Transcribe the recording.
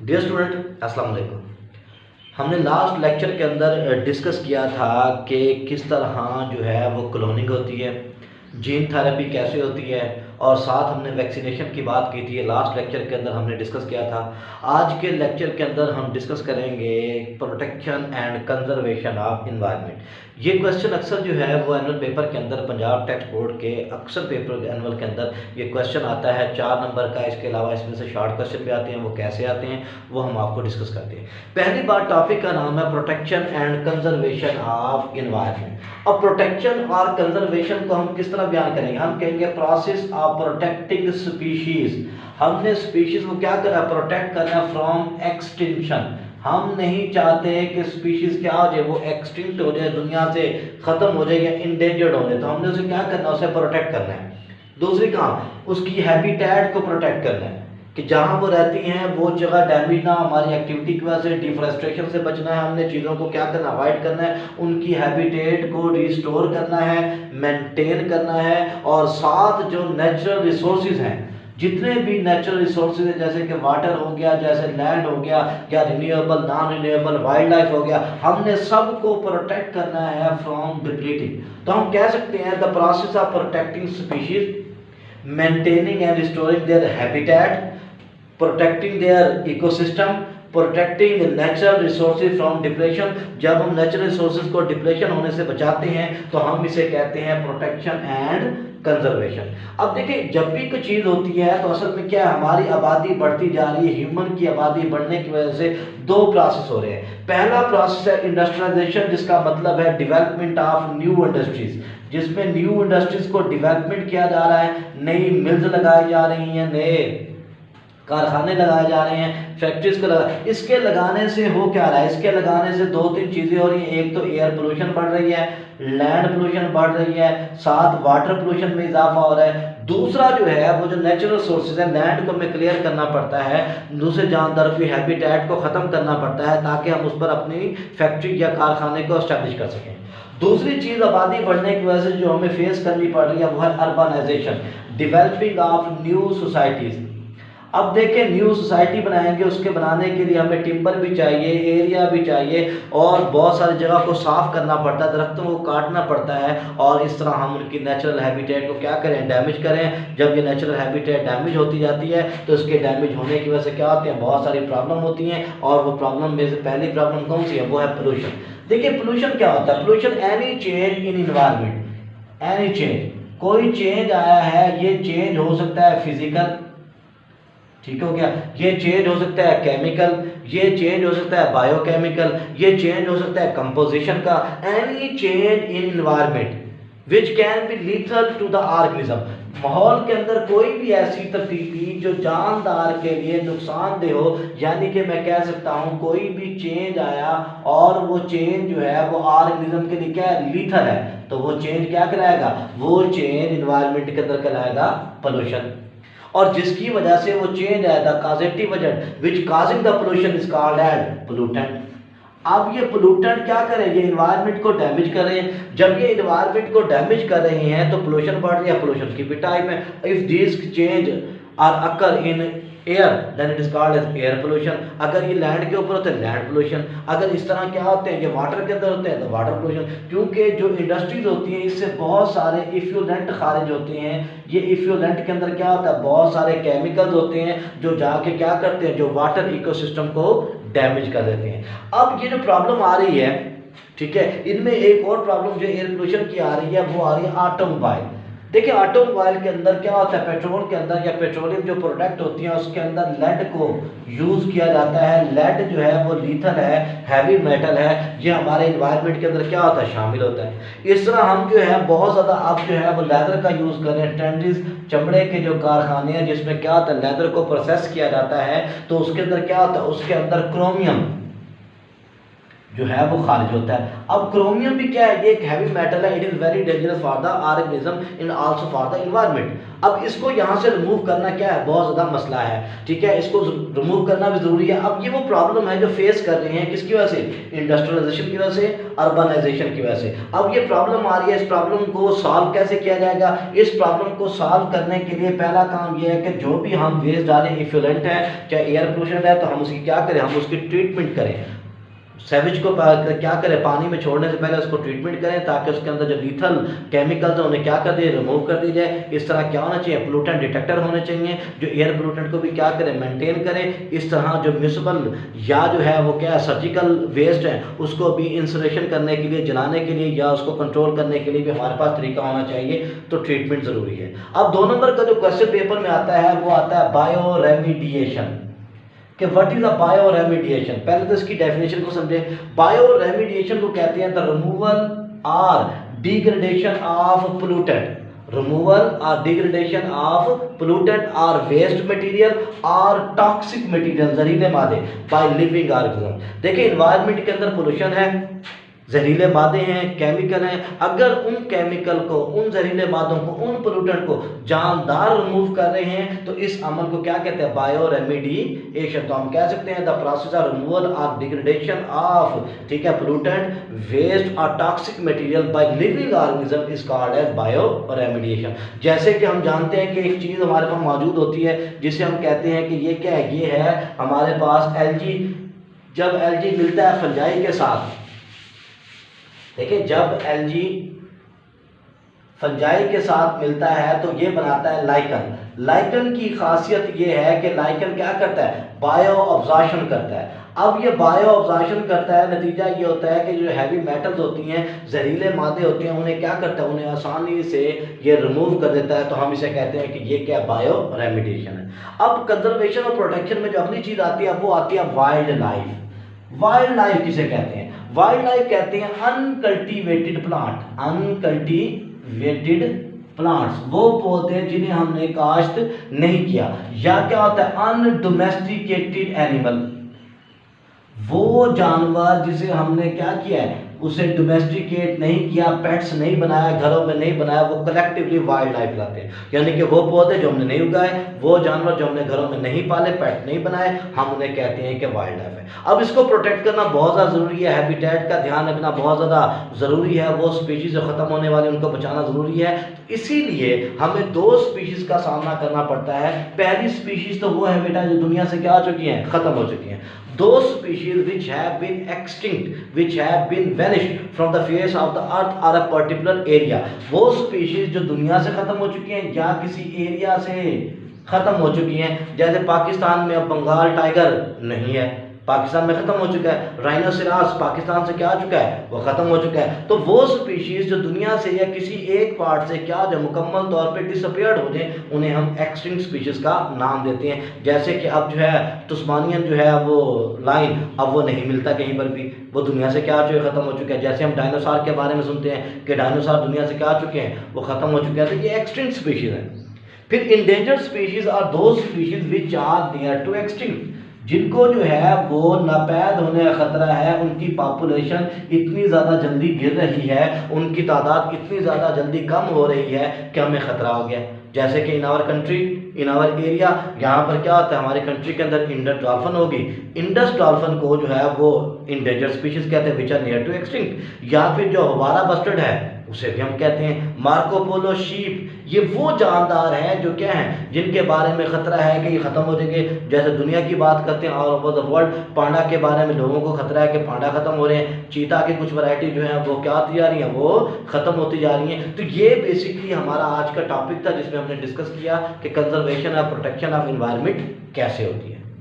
Dear student, अस्सलाम वालेकुम। हमने लास्ट लेक्चर के अंदर डिस्कस किया था कि किस तरह जो है वो क्लोनिंग होती है, जीन थेरेपी कैसे होती है, और साथ हमने वैक्सीनेशन की बात की थी। लास्ट लेक्चर के अंदर हमने डिस्कस किया था। आज के लेक्चर के अंदर हम डिस्कस करेंगे protection and conservation of environment. ये क्वेश्चन अक्सर जो है वो एनुअल पेपर के अंदर, पंजाब टेक्स्ट बोर्ड के अक्सर पेपर एनुअल के अंदर ये क्वेश्चन आता है 4 नंबर का। इसके अलावा इसमें से शॉर्ट क्वेश्चन भी आते हैं, वो कैसे आते हैं वो हम आपको डिस्कस करते हैं। पहली बात, टॉपिक का नाम है protection and conservation of environment. अब प्रोटेक्शन और कंजर्वेशन को हम किस तरह बयान करेंगे? हम कहेंगे प्रोसेस ऑफ प्रोटेक्टिंग स्पीशीज। हमने स्पीशीज को क्या करना, प्रोटेक्ट करना फ्रॉम एक्सटिंक्शन। हम नहीं चाहते कि स्पीशीज क्या हो जाए, वो एक्सटिंक्ट हो जाए, दुनिया से खत्म हो जाए या इंडेंजर्ड हो जाए। तो हमने उसे क्या करना, उसे प्रोटेक्ट करना है। दूसरी काम, उसकी हैबिटेट को प्रोटेक्ट करना है कि जहाँ वो रहती हैं वो जगह डैमेज ना, हमारी एक्टिविटी की वजह से डिफॉरेस्टेशन से बचना है। हमने चीज़ों को क्या करना, अवॉइड करना है, उनकी हैबिटेट को रिस्टोर करना है, मेंटेन करना है। और साथ जो नेचुरल रिसोर्सेज हैं, जितने भी नेचुरल रिसोर्सेज हैं, जैसे कि वाटर हो गया, जैसे लैंड हो गया, या renewable non renewable wild life हो गया, हमने सबको प्रोटेक्ट करना है फ्रॉम डिप्लीटिंग। तो हम कह सकते हैं the process of protecting species, maintaining and restoring their habitat, protecting there ecosystem, protecting natural resources from depletion. जब हम नेचुरल रिसोर्सेज को डिप्लेशन होने से बचाते हैं तो हम इसे कहते हैं प्रोटेक्शन एंड कंजर्वेशन। अब देखिए, जब भी कोई चीज़ होती है तो असल में क्या है, हमारी आबादी बढ़ती जा रही है। ह्यूमन की आबादी बढ़ने की वजह से दो प्रोसेस हो रहे हैं। पहला प्रोसेस है इंडस्ट्रियलाइजेशन, जिसका मतलब है डेवलपमेंट ऑफ न्यू इंडस्ट्रीज, जिसमें न्यू इंडस्ट्रीज को डेवलपमेंट किया जा रहा है, नई मिल्स लगाई जा रही हैं, नए कारखाने लगाए जा रहे हैं, फैक्ट्रीज को लगा। इसके लगाने से हो क्या रहा है, इसके लगाने से दो तीन चीज़ें हो रही हैं। एक तो एयर पोल्यूशन बढ़ रही है, लैंड पोल्यूशन बढ़ रही है, साथ वाटर पोल्यूशन में इजाफा हो रहा है। दूसरा जो है वो जो नेचुरल सोर्सेज है, लैंड को हमें क्लियर करना पड़ता है, दूसरे जानदारों की हैबिटेट को ख़त्म करना पड़ता है, ताकि हम उस पर अपनी फैक्ट्री या कारखाने को एस्टेब्लिश कर सकें। दूसरी चीज़, आबादी बढ़ने की वजह से जो हमें फेस करनी पड़ रही है वो है urbanisation, developing of new societies. अब देखें, न्यू सोसाइटी बनाएंगे, उसके बनाने के लिए हमें टिम्बर भी चाहिए, एरिया भी चाहिए, और बहुत सारी जगह को साफ करना पड़ता है, दरख्तों को काटना पड़ता है, और इस तरह हम उनकी नेचुरल हैबिटेट को क्या करें, डैमेज करें। जब ये नेचुरल हैबिटेट डैमेज होती जाती है तो इसके डैमेज होने की वजह से क्या होते हैं, बहुत सारी प्रॉब्लम होती हैं। और वो प्रॉब्लम में से पहली प्रॉब्लम कौन सी है, वो है पोल्यूशन। देखिए, पोल्यूशन क्या होता है? Pollution any change in environment, any change, कोई चेंज आया है, ये चेंज हो सकता है फिजिकल, ठीक हो गया, ये चेंज हो सकता है केमिकल, ये चेंज हो सकता है बायोकेमिकल, ये चेंज हो सकता है कंपोजिशन का। Any change in environment which can be lethal to the organism. माहौल के अंदर कोई भी ऐसी तब्दीली जो जानदार के लिए नुकसानदेह हो, यानी कि मैं कह सकता हूँ कोई भी चेंज आया और वो चेंज जो है वो ऑर्गेनिज्म के लिए क्या है, लीथल है, तो वो चेंज क्या कराएगा, वो चेंज इन्वायरमेंट के अंदर कराएगा पोल्यूशन। और जिसकी वजह से वो चेंज आया था, causative agent which causing the pollution is called as pollutant. अब ये पोल्यूटेंट क्या करें, ये इन्वायरमेंट को डैमेज कर रहे हैं। जब ये इन्वायरमेंट को डैमेज कर रहे हैं तो पोल्यूशन बढ़ रही है, पोल्यूशन की भी टाइप है। If this change are occur in air then it is called as air pollution. अगर ये लैंड के ऊपर होते हैं लैंड पोल्यूशन, अगर इस तरह क्या होते हैं, ये वाटर के अंदर होते हैं तो वाटर पोल्यूशन। क्योंकि जो इंडस्ट्रीज होती हैं इससे बहुत सारे इफ्यूलेंट खारिज होते हैं। ये इफ्यूलेंट के अंदर क्या होता है, बहुत सारे केमिकल्स होते हैं जो जाके क्या करते हैं, जो वाटर इकोसिस्टम को डैमेज कर देते हैं। अब ये जो प्रॉब्लम आ रही है, ठीक है, इनमें एक और प्रॉब्लम जो एयर पोल्यूशन की आ रही है वो आ रही है ऑटोमोबाइल। देखिए, ऑटोमोबाइल के अंदर क्या होता है, पेट्रोल के अंदर या पेट्रोलियम जो प्रोडक्ट होती है उसके अंदर लेड को यूज़ किया जाता है। लेड जो है वो लीथल है, हैवी मेटल है, ये हमारे इन्वायरमेंट के अंदर क्या होता है, शामिल होता है। इस तरह हम जो है बहुत ज़्यादा अब जो है वो लेदर का यूज़ कर रहे हैं। टेंडिस चमड़े के जो कारखाने हैं जिसमें क्या होता है, लेदर को प्रोसेस किया जाता है, तो उसके अंदर क्या होता है, उसके अंदर क्रोमियम जो है वो खारिज होता है। अब क्रोमियम भी क्या है, ये एक हैवी मेटल है, it is very dangerous for the organism in also for the environment. अब इसको यहाँ से रिमूव करना क्या है, बहुत ज़्यादा मसला है, ठीक है, इसको रिमूव करना भी ज़रूरी है। अब ये वो प्रॉब्लम है जो फेस कर रहे हैं, किसकी वजह से, इंडस्ट्रियलाइजेशन की वजह से, अर्बनाइजेशन की वजह से। अब ये प्रॉब्लम आ रही है, इस प्रॉब्लम को सॉल्व कैसे किया जाएगा। इस प्रॉब्लम को सॉल्व करने के लिए पहला काम ये है कि जो भी हम वेस्ट डालें, इफ्यूलेंट है चाहे एयर पोल्यूशन है, तो हम उसकी क्या करें, हम उसकी ट्रीटमेंट करें। सेवेज को क्या करें, पानी में छोड़ने से पहले उसको ट्रीटमेंट करें ताकि उसके अंदर जो लीथल केमिकल्स हैं उन्हें क्या कर दिए, रिमूव कर दी जाए। इस तरह क्या होना चाहिए, पोल्यूटेंट डिटेक्टर होने चाहिए जो एयर पोल्यूटेंट को भी क्या करें, मेंटेन करें। इस तरह जो म्यूनिसिपल या जो है वो क्या सर्जिकल वेस्ट है उसको भी इंसुलेशन करने के लिए, जलाने के लिए या उसको कंट्रोल करने के लिए भी हमारे पास तरीका होना चाहिए, तो ट्रीटमेंट ज़रूरी है। अब 2 नंबर का जो क्वेश्चन पेपर में आता है वो आता है बायो रेमिडिएशन, कि what is a bio remediation. पहले तो इसकी डेफिनेशन को समझे। बायो रेमिडिएशन को कहते हैं द रिमूवल और डिग्रेडेशन ऑफ पोल्यूटेंट, रिमूवल और डिग्रेडेशन ऑफ पोल्यूटेंट और वेस्ट मटेरियल और टॉक्सिक मटेरियल, जहरीले मादे, बाय लिविंग ऑर्गेनिज्म। देखिए एनवायरनमेंट के अंदर पोल्यूशन है, जहरीले मादे हैं, केमिकल हैं, अगर उन केमिकल को, उन जहरीले मादों को, उन पोल्यूटेंट को जानदार रिमूव कर रहे हैं तो इस अमल को क्या कहते हैं, बायो रेमिडिएशन। तो हम कह सकते हैं द प्रोसेस ऑफ रिमूवल और डिग्रेडेशन ऑफ, ठीक है, पोल्यूटेंट, वेस्ट और toxic material by living organism is called as bioremediation. जैसे कि हम जानते हैं कि एक चीज़ हमारे पास मौजूद होती है जिसे हम कहते हैं कि ये क्या है, ये है हमारे पास एलजी। जब एलजी मिलता है फंजाई के साथ, देखिए जब एलजी फंजाई के साथ मिलता है तो ये बनाता है लाइकन। लाइकन की खासियत ये है कि लाइकन क्या करता है, बायो ऑब्जॉर्प्शन करता है। अब ये बायो ऑब्जॉर्प्शन करता है, नतीजा ये होता है कि जो हैवी मेटल्स होती हैं, जहरीले मादे होते हैं, उन्हें क्या करता है, उन्हें आसानी से ये रिमूव कर देता है। तो हम इसे कहते हैं कि ये क्या बायो रेमिडिएशन है। अब कंजर्वेशन और प्रोटेक्शन में जो अगली चीज़ आती है वो आती है वाइल्ड लाइफ। वाइल्ड लाइफ किसे कहते हैं, वाइल्ड लाइफ कहते हैं अनकल्टीवेटेड प्लांट, अनकल्टीवेटेड प्लांट्स, वो पौधे जिन्हें हमने काश्त नहीं किया। या क्या होता है अनडोमेस्टिकेटेड एनिमल, वो जानवर जिसे हमने क्या किया है, उसे डोमेस्टिकेट नहीं किया, पेट्स नहीं बनाया, घरों में नहीं बनाया, वो कलेक्टिवली वाइल्ड लाइफ लाते हैं। यानी कि वो पौधे जो हमने नहीं उगाए, वो जानवर जो हमने घरों में नहीं पाले, पेट नहीं बनाए, हम उन्हें कहते हैं कि वाइल्ड लाइफ है। अब इसको प्रोटेक्ट करना बहुत ज़्यादा ज़रूरी है, हैबिटेट का ध्यान रखना बहुत ज़्यादा ज़रूरी है, वो स्पीशीज़ जो ख़त्म होने वाली उनको बचाना ज़रूरी है। इसीलिए हमें 2 स्पीशीज़ का सामना करना पड़ता है। पहली स्पीशीज़ तो वो है बेटा जो दुनिया से क्या हो चुकी हैं, ख़त्म हो चुकी हैं। 2 species which have been extinct, which have been vanished from the face of the earth or a particular area, वो species जो दुनिया से खत्म हो चुकी हैं या किसी एरिया से खत्म हो चुकी हैं। जैसे पाकिस्तान में अब बंगाल टाइगर नहीं है, पाकिस्तान में खत्म हो चुका है। राइनोसेरास पाकिस्तान से क्या हो चुका है, वो खत्म हो चुका है। तो वो स्पीशीज जो दुनिया से या किसी एक पार्ट से क्या जो मुकम्मल तौर पे डिसअपियर्ड हो जाए, उन्हें हम एक्सटिंक्ट स्पीशीज का नाम देते हैं। जैसे कि अब जो है तस्मानियन जो है वो लाइन अब वो नहीं मिलता कहीं पर भी, वो दुनिया से क्या जो है ख़त्म हो चुका है। जैसे हम डायनासोर के बारे में सुनते हैं कि डायनासोर दुनिया से क्या आ चुके हैं, वो ख़त्म हो चुके हैं, तो ये एक्सटिंक्ट स्पीशीज हैं। फिर endangered species are those species which are near to extinct, जिनको जो है वो नापैद होने का खतरा है, उनकी पॉपुलेशन इतनी ज़्यादा जल्दी गिर रही है, उनकी तादाद इतनी ज़्यादा जल्दी कम हो रही है कि हमें ख़तरा हो गया। जैसे कि in our country, in our area, यहाँ पर क्या होता है, हमारे कंट्री के अंदर इंडस डॉल्फिन होगी। इंडस डॉल्फिन को जो है वो इंडेंजर्ड स्पीशीज कहते हैं which are near to extinct. या फिर जो हवारा बस्टर्ड है उसे भी हम कहते हैं। मार्कोपोलो शीप, ये वो जानदार हैं जो क्या हैं, जिनके बारे में ख़तरा है कि ये ख़त्म हो जाएंगे। जैसे दुनिया की बात करते हैं ऑल ओवर द वर्ल्ड, पांडा के बारे में लोगों को खतरा है कि पांडा ख़त्म हो रहे हैं। चीता की कुछ वैरायटी जो है वो क्या होती जा रही हैं, वो ख़त्म होती जा रही हैं। तो ये बेसिकली हमारा आज का टॉपिक था जिसमें हमने डिस्कस किया कि कंजर्वेशन और प्रोटेक्शन ऑफ एनवायरनमेंट कैसे होती है।